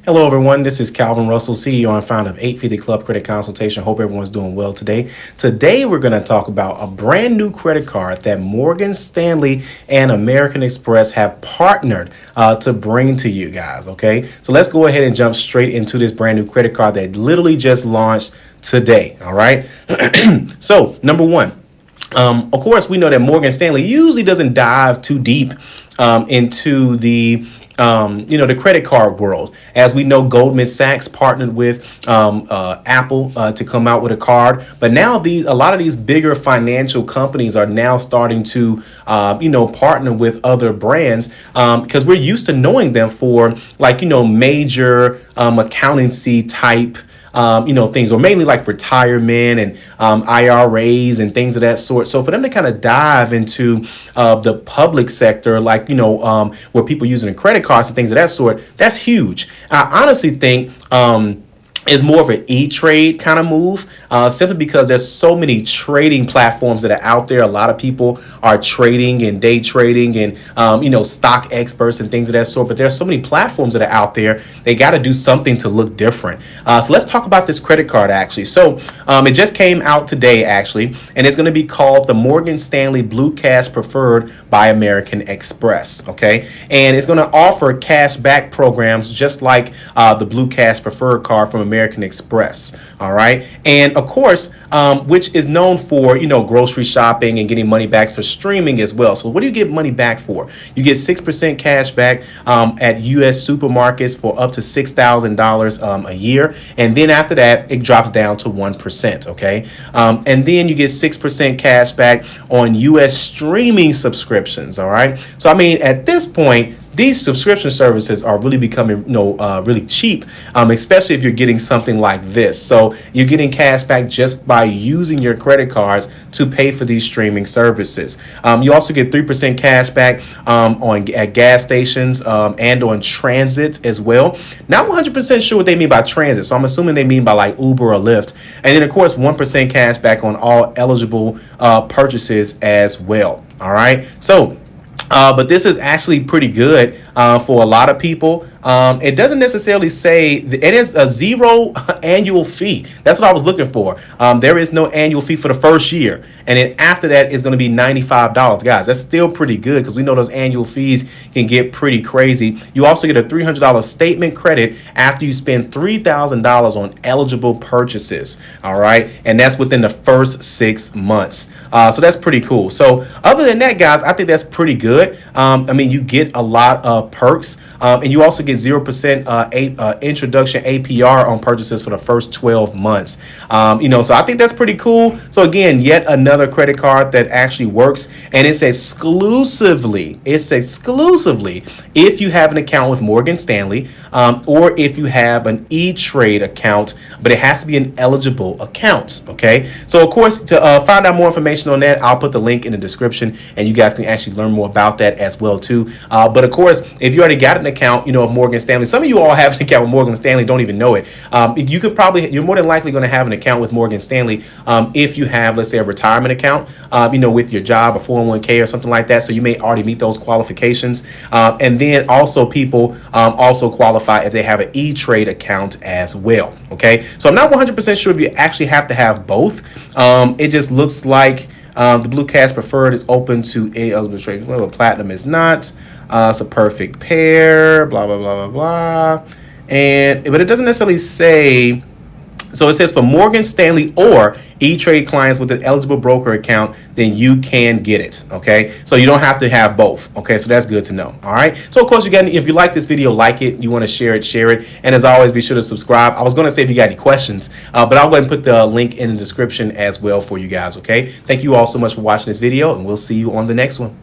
Hello, everyone. This is Calvin Russell, CEO and founder of 850 Club Credit Consultation. Hope everyone's doing well today. Today, we're going to talk about a brand new credit card that Morgan Stanley and American Express have partnered to bring to you guys. Okay, so let's go ahead and jump straight into this brand new credit card that literally just launched today. All right. So, number one. Of course, we know that Morgan Stanley usually doesn't dive too deep into the credit card world. As we know, Goldman Sachs partnered with Apple to come out with a card. But now a lot of these bigger financial companies are now starting to, partner with other brands because we're used to knowing them for major accountancy type things, or mainly like retirement and IRAs and things of that sort. So for them to kind of dive into the public sector, where people using credit cards and things of that sort, that's huge. I honestly think is more of an e-trade kind of move, simply because there's so many trading platforms that are out there. A lot of people are trading and day trading and, stock experts and things of that sort. But there's so many platforms that are out there. They got to do something to look different. So let's talk about this credit card, actually. So it just came out today, actually, and it's going to be called the Morgan Stanley Blue Cash Preferred by American Express. OK, and it's going to offer cash back programs just like the Blue Cash Preferred card from American Express. All right. And of course, which is known for, grocery shopping and getting money back for streaming as well. So what do you get money back for? You get 6% cash back at U.S. supermarkets for up to $6,000 a year. And then after that, it drops down to 1%. OK. And then you get 6% cash back on U.S. streaming subscriptions. All right. So, I mean, at this point, these subscription services are really becoming, really cheap, especially if you're getting something like this. So you're getting cash back just by using your credit cards to pay for these streaming services. You also get 3% cash back at gas stations and on transit as well. Not 100% sure what they mean by transit, so I'm assuming they mean by like Uber or Lyft. And then, of course, 1% cash back on all eligible purchases as well. All right. So but this is actually pretty good for a lot of people. It doesn't necessarily say it is a zero annual fee. That's what I was looking for. There is no annual fee for the first year. And then after that is going to be $95. Guys, that's still pretty good because we know those annual fees can get pretty crazy. You also get a $300 statement credit after you spend $3,000 on eligible purchases. All right. And that's within the first 6 months. So that's pretty cool. So other than that, guys, I think that's pretty good. I mean, you get a lot of perks and you also get 0% introduction APR on purchases for the first 12 months. So I think that's pretty cool. So again, yet another credit card that actually works, and it's exclusively if you have an account with Morgan Stanley or if you have an E-Trade account, but it has to be an eligible account. Okay. So of course, to find out more information on that, I'll put the link in the description and you guys can actually learn more about that as well too. But of course, if you already got an account, of Morgan Stanley, some of you all have an account with Morgan Stanley, don't even know it. You're more than likely going to have an account with Morgan Stanley if you have, let's say, a retirement account, with your job, a 401k or something like that. So you may already meet those qualifications. And then also people also qualify if they have an E-Trade account as well. Okay. So I'm not 100% sure if you actually have to have both. It just looks like the Blue Cash Preferred is open to eligible trade. Well, Platinum is not. It's a perfect pair. Blah blah blah blah blah. But it doesn't necessarily say. So it says for Morgan Stanley or E-Trade clients with an eligible broker account, then you can get it. Okay, so you don't have to have both. Okay, so that's good to know. All right. So of course, if you like this video, like it. You want to share it. And as always, be sure to subscribe. I was going to say if you got any questions, but I'll go ahead and put the link in the description as well for you guys. Okay. Thank you all so much for watching this video, and we'll see you on the next one.